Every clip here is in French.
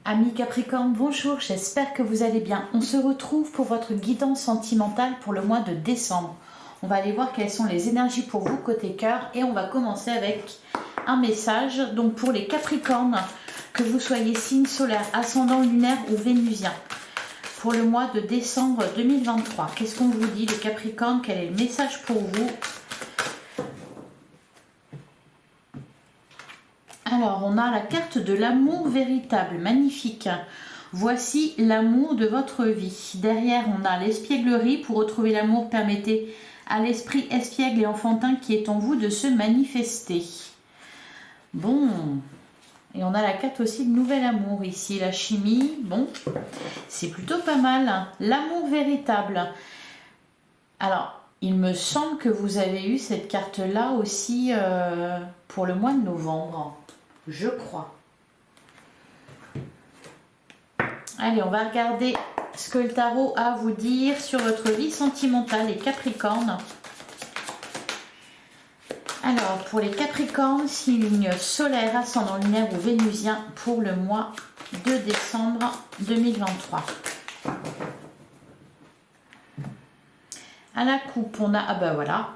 Amis Capricorne, bonjour, j'espère que vous allez bien. On se retrouve pour votre guidance sentimentale pour le mois de décembre. On va aller voir quelles sont les énergies pour vous côté cœur et on va commencer avec un message. Donc pour les Capricornes, que vous soyez signe solaire, ascendant lunaire ou vénusien, pour le mois de décembre 2023. Qu'est-ce qu'on vous dit les Capricornes? Quel est le message pour vous? Alors, on a la carte de l'amour véritable, magnifique. Voici l'amour de votre vie. Derrière, on a l'espièglerie. Pour retrouver l'amour, permettez à l'esprit espiègle et enfantin qui est en vous de se manifester. Bon, et on a la carte aussi de nouvel amour ici, la chimie. Bon, c'est plutôt pas mal. L'amour véritable. Alors, il me semble que vous avez eu cette carte-là aussi pour le mois de novembre. Je crois. Allez, on va regarder ce que le tarot a à vous dire sur votre vie sentimentale, les Capricornes. Alors, pour les Capricornes, signe solaire, ascendant lunaire ou vénusien pour le mois de décembre 2023. À la coupe, on a, ah ben voilà,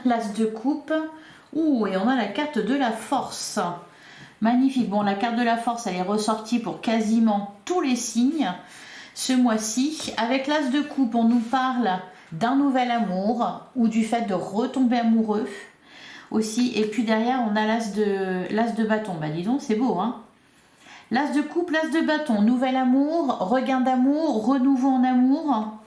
l'as de coupe. Ouh, et on a la carte de la force. Magnifique. Bon, la carte de la force, elle est ressortie pour quasiment tous les signes ce mois-ci. Avec l'as de coupe, on nous parle d'un nouvel amour ou du fait de retomber amoureux aussi. Et puis derrière, on a l'as de bâton. Bah dis donc, c'est beau, hein. L'as de coupe, l'as de bâton. Nouvel amour, regain d'amour, renouveau en amour.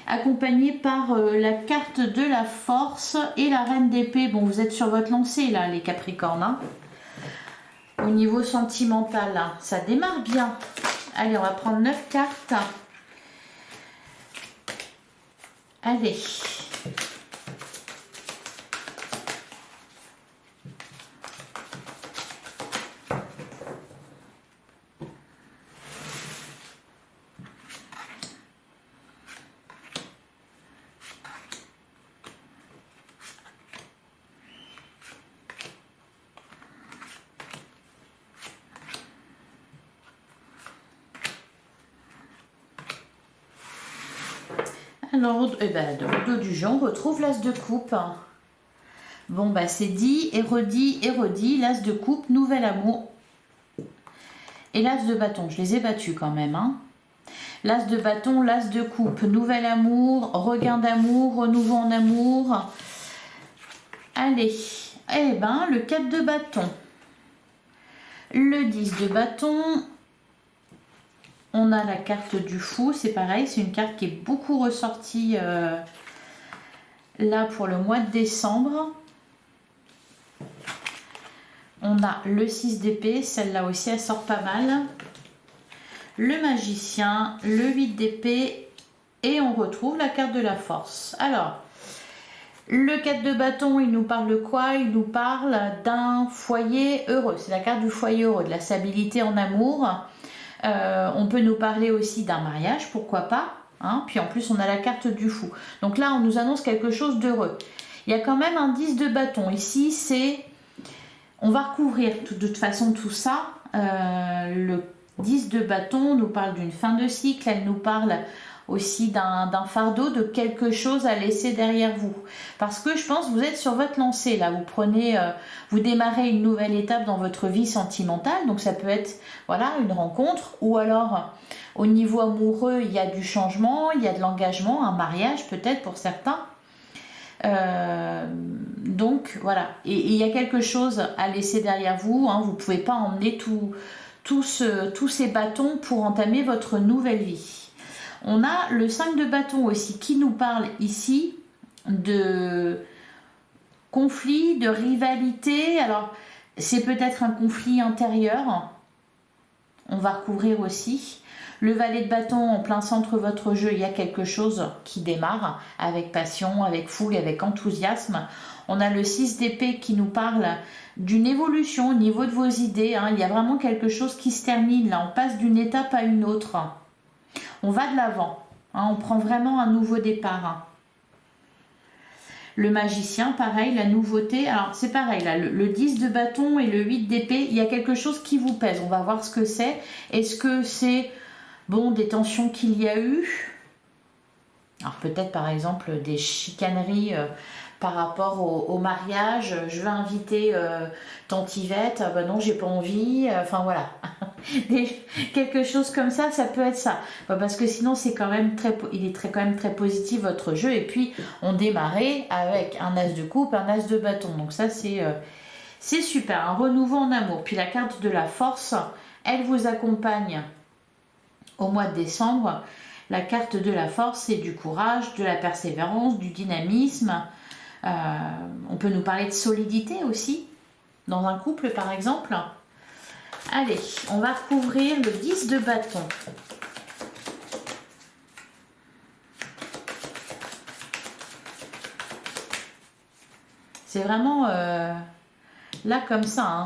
Accompagné par la carte de la force et la reine d'épée. Bon, vous êtes sur votre lancée là, les Capricornes, hein. Au niveau sentimental, là, ça démarre bien. Allez, on va prendre 9 cartes. Allez. Alors, au dos du jeu, on retrouve l'as de coupe. Bon, bah c'est dit et redit. L'as de coupe, nouvel amour. Et l'as de bâton, je les ai battus quand même, hein. L'as de bâton, l'as de coupe, nouvel amour, regain d'amour, renouveau en amour. Allez, eh ben, le 4 de bâton. Le 10 de bâton. On a la carte du fou, c'est pareil, c'est une carte qui est beaucoup ressortie là pour le mois de décembre. On a le 6 d'épée, celle-là aussi elle sort pas mal. Le magicien, le 8 d'épée et on retrouve la carte de la force. Alors, le 4 de bâton, il nous parle de quoi? Il nous parle d'un foyer heureux, c'est la carte du foyer heureux, de la stabilité en amour. On peut nous parler aussi d'un mariage, pourquoi pas, hein. Puis en plus on a la carte du fou. Donc là on nous annonce quelque chose d'heureux. Il y a quand même un 10 de bâton. Ici c'est... On va recouvrir de toute façon tout ça. Le 10 de bâton nous parle d'une fin de cycle. Elle nous parle aussi d'un fardeau, de quelque chose à laisser derrière vous. Parce que je pense que vous êtes sur votre lancée là. Vous prenez, vous démarrez une nouvelle étape dans votre vie sentimentale. Donc ça peut être voilà une rencontre ou alors au niveau amoureux il y a du changement, il y a de l'engagement, un mariage peut-être pour certains. Donc voilà. Et il y a quelque chose à laisser derrière vous. Hein. Vous ne pouvez pas emmener tous ces bâtons pour entamer votre nouvelle vie. On a le 5 de bâton aussi qui nous parle ici de conflit, de rivalité. Alors, c'est peut-être un conflit intérieur. On va recouvrir aussi. Le valet de bâton en plein centre de votre jeu, il y a quelque chose qui démarre avec passion, avec fougue, avec enthousiasme. On a le 6 d'épée qui nous parle d'une évolution au niveau de vos idées. Hein. Il y a vraiment quelque chose qui se termine. Là, on passe d'une étape à une autre. On va de l'avant, hein, on prend vraiment un nouveau départ. Hein. Le magicien, pareil, la nouveauté. Alors, c'est pareil, là, le 10 de bâton et le 8 d'épée, il y a quelque chose qui vous pèse. On va voir ce que c'est. Est-ce que c'est, bon, des tensions qu'il y a eu? Alors, peut-être, par exemple, des chicaneries par rapport au mariage. Je vais inviter tante Yvette. Ah bah non, j'ai pas envie. Enfin, voilà. Quelque chose comme ça peut être ça. Parce que sinon, c'est quand même quand même très positif votre jeu. Et puis, on démarrait avec un as de coupe, un as de bâton. Donc ça, c'est super. Un renouveau en amour. Puis la carte de la force, elle vous accompagne au mois de décembre. La carte de la force, c'est du courage, de la persévérance, du dynamisme. On peut nous parler de solidité aussi, dans un couple par exemple. Allez, on va recouvrir le 10 de bâton. C'est vraiment là comme ça. Hein.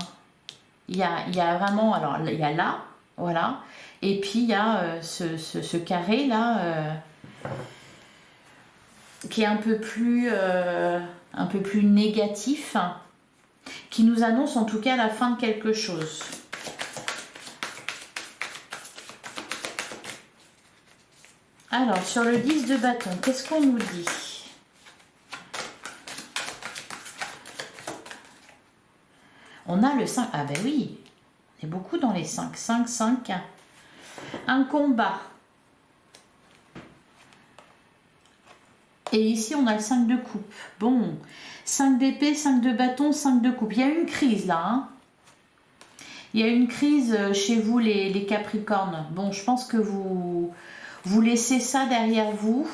Il y a vraiment, alors il y a là, voilà. Et puis il y a ce carré là qui est un peu plus négatif, qui nous annonce en tout cas la fin de quelque chose. Alors, sur le 10 de bâton, qu'est-ce qu'on nous dit? On a le 5. Ah ben oui, on est beaucoup dans les 5. 5, 5. Un combat. Et ici, on a le 5 de coupe. Bon, 5 d'épée, 5 de bâton, 5 de coupe. Il y a une crise là. Hein. Il y a une crise chez vous, les Capricornes. Bon, je pense que vous laissez ça derrière vous.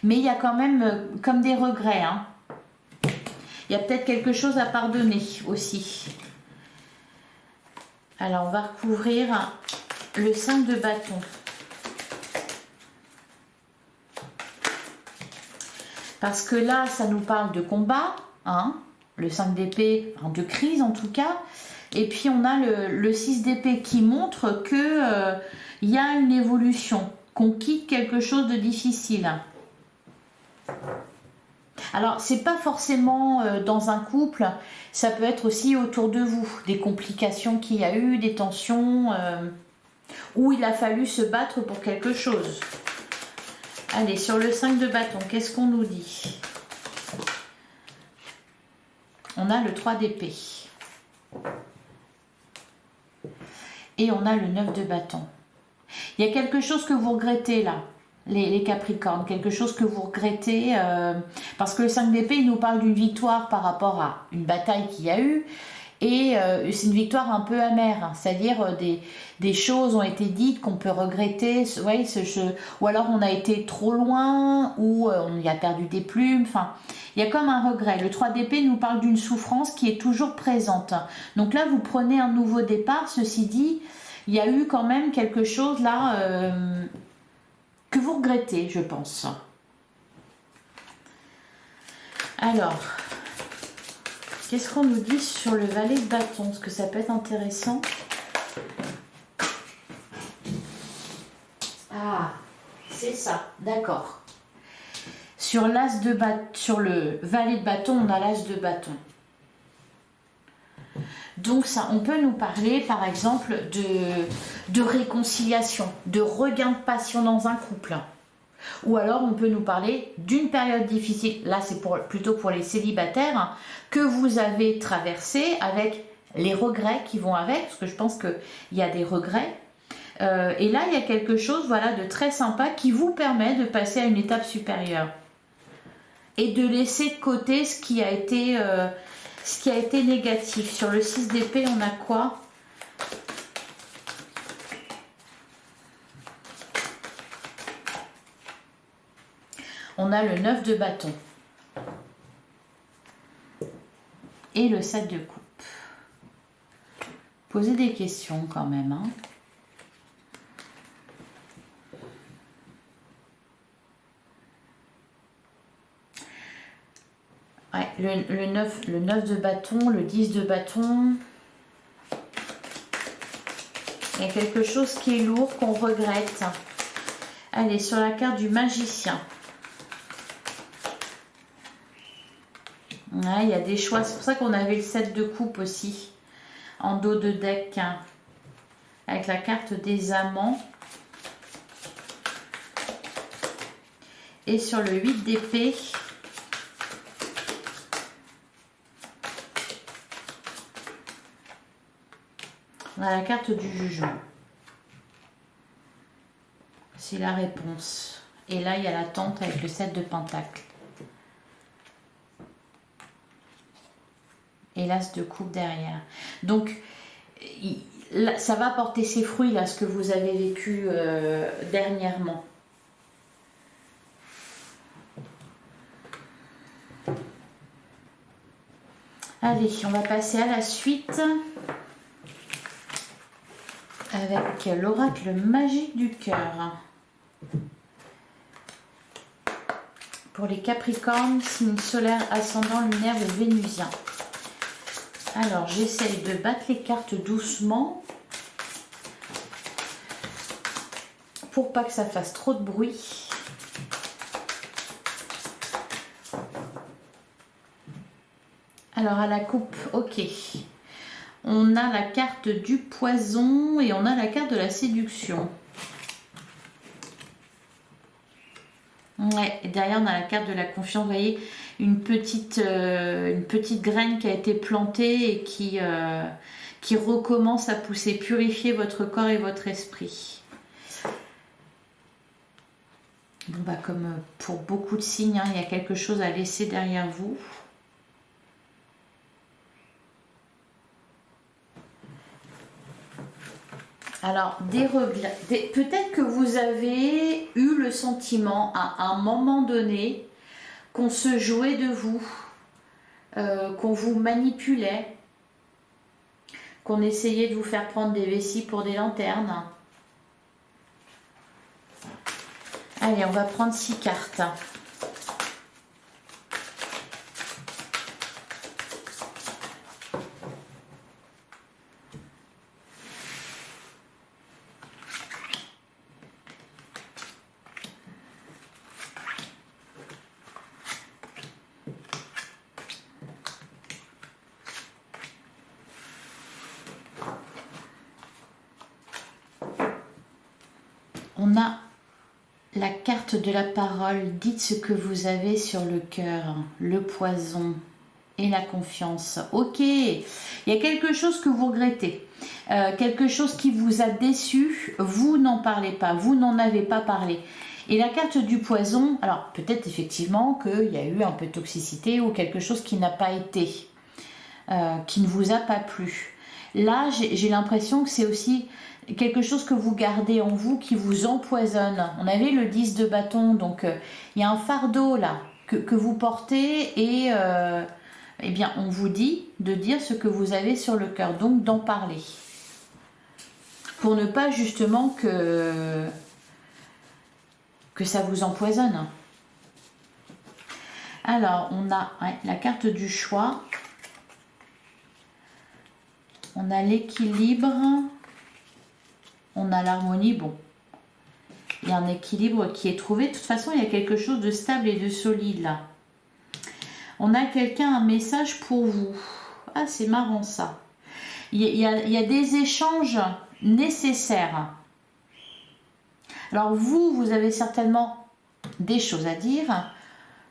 Mais il y a quand même comme des regrets. Hein. Il y a peut-être quelque chose à pardonner aussi. Alors, on va recouvrir le 5 de bâton. Parce que là, ça nous parle de combat, hein, le 5 d'épée, de crise en tout cas. Et puis, on a le 6 d'épée qui montre qu'il y a une évolution, qu'on quitte quelque chose de difficile. Alors, c'est pas forcément dans un couple, ça peut être aussi autour de vous, des complications qu'il y a eu, des tensions, où il a fallu se battre pour quelque chose. Allez, sur le 5 de bâton, qu'est-ce qu'on nous dit? On a le 3 d'épée. Et on a le 9 de bâton. Il y a quelque chose que vous regrettez là, les Capricornes, quelque chose que vous regrettez, parce que le 5 d'épée, il nous parle d'une victoire par rapport à une bataille qu'il y a eu, et c'est une victoire un peu amère, hein, c'est-à-dire des choses ont été dites qu'on peut regretter, ouais, ou alors on a été trop loin, ou on y a perdu des plumes, enfin, il y a comme un regret. Le 3 d'épée nous parle d'une souffrance qui est toujours présente. Donc là, vous prenez un nouveau départ, ceci dit, il y a eu quand même quelque chose là que vous regrettez, je pense. Alors, qu'est-ce qu'on nous dit sur le valet de bâton? Parce que ça peut être intéressant. Ah, c'est ça, d'accord. Sur l'as de bâton, sur le valet de bâton, on a l'as de bâton. Donc ça, on peut nous parler par exemple de réconciliation, de regain de passion dans un couple. Ou alors on peut nous parler d'une période difficile, là c'est plutôt pour les célibataires, hein, que vous avez traversé avec les regrets qui vont avec, parce que je pense qu'il y a des regrets. Et là il y a quelque chose voilà, de très sympa qui vous permet de passer à une étape supérieure. Et de laisser de côté ce qui a été négatif. Sur le 6 d'épée, on a quoi? On a le 9 de bâton. Et le 7 de coupe. Posez des questions quand même. Hein. Ouais, le 9 de bâton, le 10 de bâton. Il y a quelque chose qui est lourd, qu'on regrette. Allez, sur la carte du magicien. Ouais, il y a des choix. C'est pour ça qu'on avait le 7 de coupe aussi. En dos de deck. Hein, avec la carte des amants. Et sur le 8 d'épée. On a la carte du jugement. C'est la réponse. Et là, il y a l'attente avec le 7 de pentacle. Et l'as de coupe derrière. Donc, ça va porter ses fruits, là, ce que vous avez vécu dernièrement. Allez, on va passer à la suite. Avec l'oracle magique du cœur. Pour les Capricornes, signe solaire, ascendant, lunaire ou vénusien. Alors, j'essaye de battre les cartes doucement. Pour pas que ça fasse trop de bruit. Alors, à la coupe, ok. On a la carte du poison et on a la carte de la séduction. Ouais, et derrière on a la carte de la confiance. Vous voyez, une petite graine qui a été plantée et qui recommence à pousser, purifier votre corps et votre esprit. Bon bah comme pour beaucoup de signes, hein, il y a quelque chose à laisser derrière vous. Alors, peut-être que vous avez eu le sentiment à un moment donné qu'on se jouait de vous, qu'on vous manipulait, qu'on essayait de vous faire prendre des vessies pour des lanternes. Allez, on va prendre 6 cartes. On a la carte de la parole. Dites ce que vous avez sur le cœur, le poison et la confiance. Ok, il y a quelque chose que vous regrettez, quelque chose qui vous a déçu. Vous n'en parlez pas, vous n'en avez pas parlé. Et la carte du poison, alors peut-être effectivement qu'il y a eu un peu de toxicité ou quelque chose qui n'a pas été, qui ne vous a pas plu. Là, j'ai l'impression que c'est aussi quelque chose que vous gardez en vous qui vous empoisonne. On avait le 10 de bâton, donc il y a un fardeau là que vous portez et eh bien, on vous dit de dire ce que vous avez sur le cœur, donc d'en parler. Pour ne pas justement que ça vous empoisonne. Alors, on a la carte du choix. On a l'équilibre. On a l'harmonie. Bon, il y a un équilibre qui est trouvé. De toute façon, il y a quelque chose de stable et de solide là. On a un message pour vous. Ah, c'est marrant ça. Il y a des échanges nécessaires. Alors vous avez certainement des choses à dire.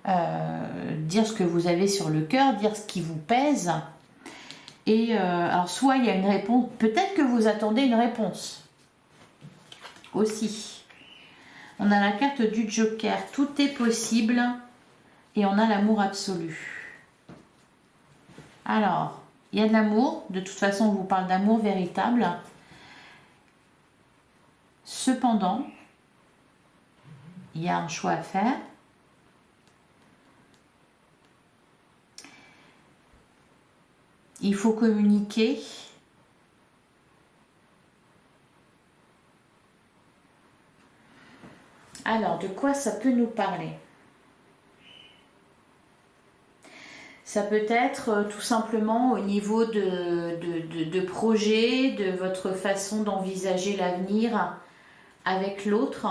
Dire ce que vous avez sur le cœur, dire ce qui vous pèse. Et alors soit il y a une réponse, peut-être que vous attendez une réponse. Aussi. On a la carte du Joker. Tout est possible. Et on a l'amour absolu. Alors, il y a de l'amour. De toute façon, on vous parle d'amour véritable. Cependant, il y a un choix à faire. Il faut communiquer. Alors, de quoi ça peut nous parler ? Ça peut être tout simplement au niveau de projet, de votre façon d'envisager l'avenir avec l'autre.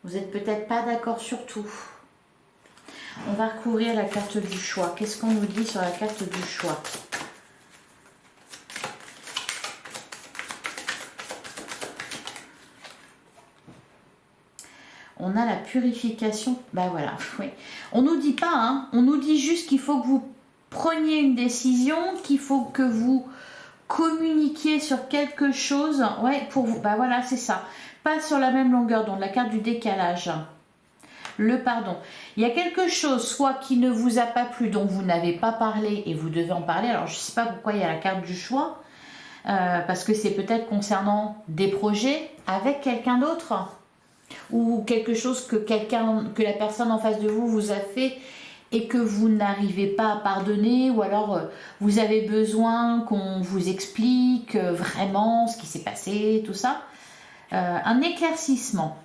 Vous n'êtes peut-être pas d'accord sur tout. On va recouvrir la carte du choix. Qu'est-ce qu'on nous dit sur la carte du choix? On a la purification. Ben voilà, oui. On nous dit pas, hein. On nous dit juste qu'il faut que vous preniez une décision, qu'il faut que vous communiquiez sur quelque chose. Ouais, pour vous. Ben voilà, c'est ça. Pas sur la même longueur d'onde. La carte du décalage. Le pardon. Il y a quelque chose, soit qui ne vous a pas plu, dont vous n'avez pas parlé et vous devez en parler. Alors, je ne sais pas pourquoi il y a la carte du choix. Parce que c'est peut-être concernant des projets avec quelqu'un d'autre. Ou quelque chose que la personne en face de vous vous a fait et que vous n'arrivez pas à pardonner, ou alors vous avez besoin qu'on vous explique vraiment ce qui s'est passé, tout ça. Un éclaircissement.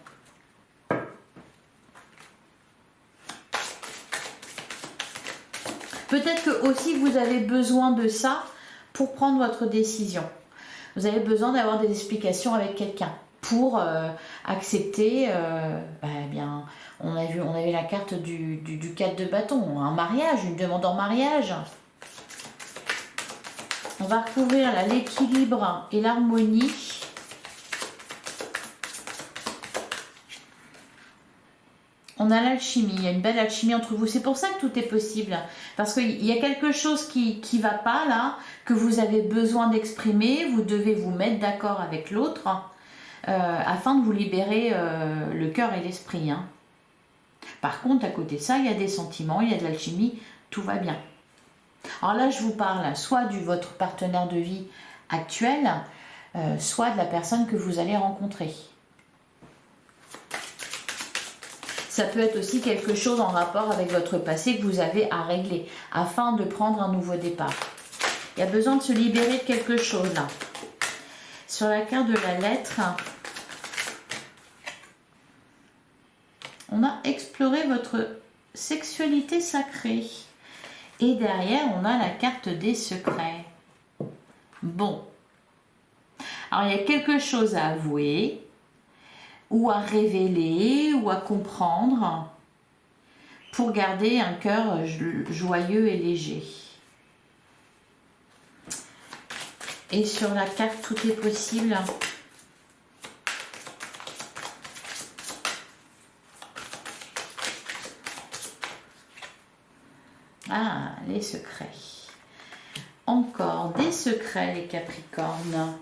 Peut-être que aussi vous avez besoin de ça pour prendre votre décision. Vous avez besoin d'avoir des explications avec quelqu'un pour accepter, bien, on avait la carte du 4 de bâton, un mariage, une demande en mariage. On va recouvrir l'équilibre et l'harmonie. On a l'alchimie, il y a une belle alchimie entre vous. C'est pour ça que tout est possible. Parce qu'il y a quelque chose qui ne va pas là, que vous avez besoin d'exprimer. Vous devez vous mettre d'accord avec l'autre afin de vous libérer le cœur et l'esprit. Hein. Par contre, à côté de ça, il y a des sentiments, il y a de l'alchimie, tout va bien. Alors là, je vous parle soit de votre partenaire de vie actuel, soit de la personne que vous allez rencontrer. Ça peut être aussi quelque chose en rapport avec votre passé que vous avez à régler afin de prendre un nouveau départ. Il y a besoin de se libérer de quelque chose là. Sur la carte de la lettre, on a exploré votre sexualité sacrée. Et derrière, on a la carte des secrets. Bon. Alors, il y a quelque chose à avouer, ou à révéler, ou à comprendre, pour garder un cœur joyeux et léger. Et sur la carte, tout est possible. Ah, les secrets. Encore des secrets, les Capricornes.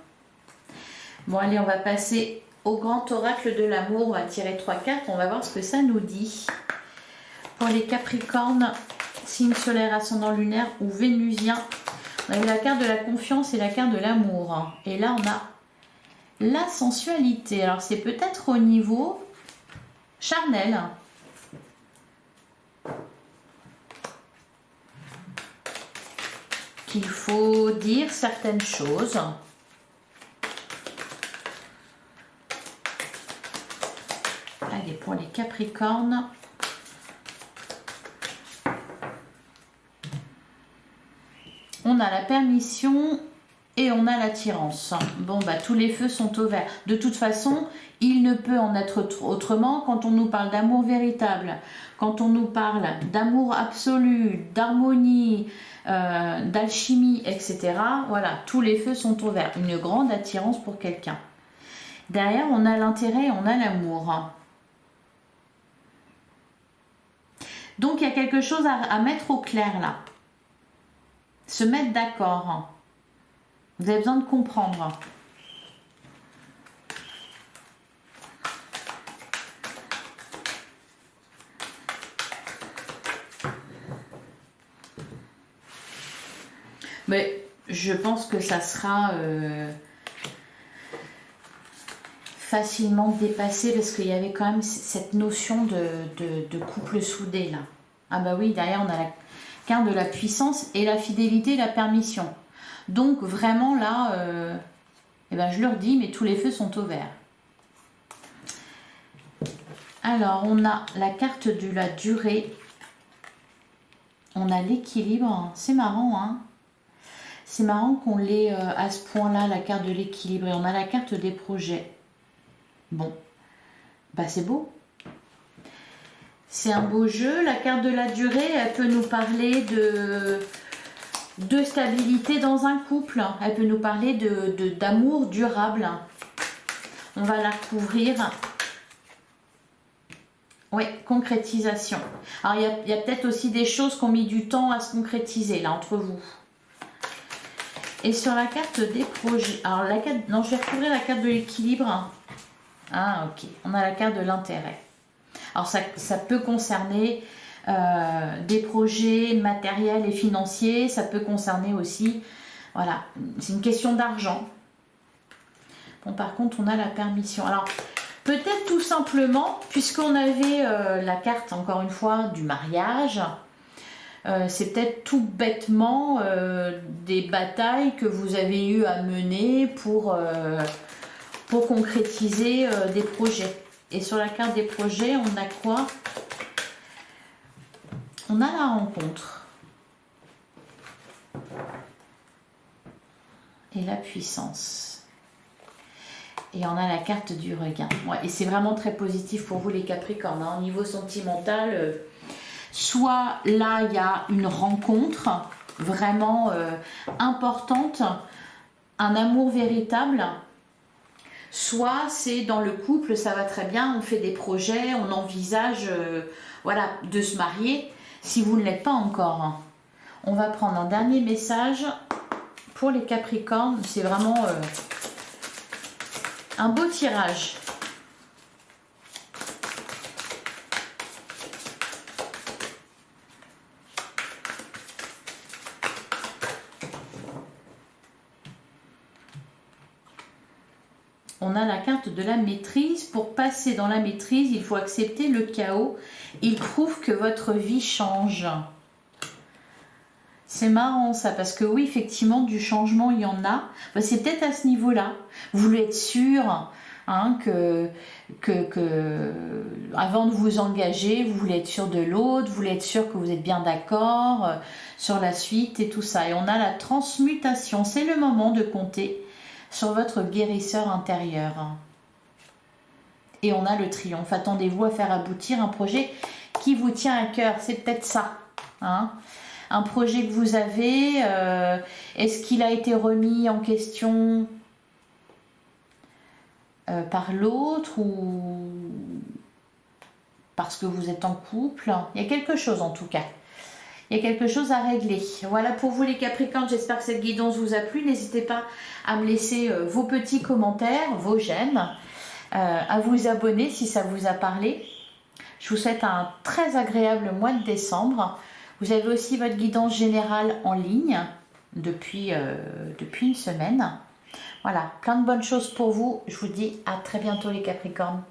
Bon, allez, on va passer au grand oracle de l'amour. On va tirer 3 cartes. On va voir ce que ça nous dit. Pour les Capricornes, signe solaire, ascendant lunaire ou vénusien. On a eu la carte de la confiance et la carte de l'amour. Et là, on a la sensualité. Alors, c'est peut-être au niveau charnel. Qu'il faut dire certaines choses. Allez, pour les Capricornes. On a la permission et on a l'attirance. Bon, bah, tous les feux sont au vert. De toute façon, il ne peut en être autrement quand on nous parle d'amour véritable, quand on nous parle d'amour absolu, d'harmonie, d'alchimie, etc. Voilà, tous les feux sont au vert. Une grande attirance pour quelqu'un. Derrière, on a l'intérêt et on a l'amour. Donc, il y a quelque chose à mettre au clair là. Se mettre d'accord. Vous avez besoin de comprendre. Mais je pense que ça sera facilement dépassé parce qu'il y avait quand même cette notion de couple soudé là. Ah bah oui, derrière on a la carte de la puissance et la fidélité et la permission. Donc vraiment là, je leur dis, mais tous les feux sont au vert. Alors on a la carte de la durée. On a l'équilibre. C'est marrant, hein. C'est marrant qu'on l'ait à ce point-là, la carte de l'équilibre. Et on a la carte des projets. Bon, bah c'est beau. C'est un beau jeu. La carte de la durée, elle peut nous parler de stabilité dans un couple. Elle peut nous parler d'amour durable. On va la couvrir. Oui, concrétisation. Alors, il y a peut-être aussi des choses qui ont mis du temps à se concrétiser, là, entre vous. Et sur la carte des projets... Alors, la carte... Non, je vais recouvrir la carte de l'équilibre. Ah, ok. On a la carte de l'intérêt. Alors, ça peut concerner des projets matériels et financiers. Ça peut concerner aussi... Voilà, c'est une question d'argent. Bon, par contre, on a la permission. Alors... Peut-être tout simplement, puisqu'on avait la carte, encore une fois, du mariage, c'est peut-être tout bêtement des batailles que vous avez eu à mener pour concrétiser des projets. Et sur la carte des projets, on a quoi? On a la rencontre. Et la puissance. Et on a la carte du regain. Ouais, et c'est vraiment très positif pour vous les Capricornes. Hein. Au niveau sentimental, soit là, il y a une rencontre vraiment importante, un amour véritable. Soit c'est dans le couple, ça va très bien, on fait des projets, on envisage voilà, de se marier. Si vous ne l'êtes pas encore, hein. On va prendre un dernier message pour les Capricornes. C'est vraiment... un beau tirage. On a la carte de la maîtrise. Pour passer dans la maîtrise, il faut accepter le chaos. Il prouve que votre vie change. C'est marrant ça, parce que oui, effectivement, du changement, il y en a. Ben, c'est peut-être à ce niveau-là. Vous voulez être sûr hein, que avant de vous engager, vous voulez être sûr de l'autre, vous voulez être sûr que vous êtes bien d'accord sur la suite et tout ça. Et on a la transmutation. C'est le moment de compter sur votre guérisseur intérieur. Et on a le triomphe. Attendez-vous à faire aboutir un projet qui vous tient à cœur. C'est peut-être ça. Hein, un projet que vous avez, est-ce qu'il a été remis en question par l'autre ou parce que vous êtes en couple? Il y a quelque chose en tout cas. Il y a quelque chose à régler. Voilà pour vous les Capricornes, j'espère que cette guidance vous a plu. N'hésitez pas à me laisser vos petits commentaires, vos j'aime, à vous abonner si ça vous a parlé. Je vous souhaite un très agréable mois de décembre. Vous avez aussi votre guidance générale en ligne depuis une semaine. Voilà, plein de bonnes choses pour vous. Je vous dis à très bientôt les Capricornes.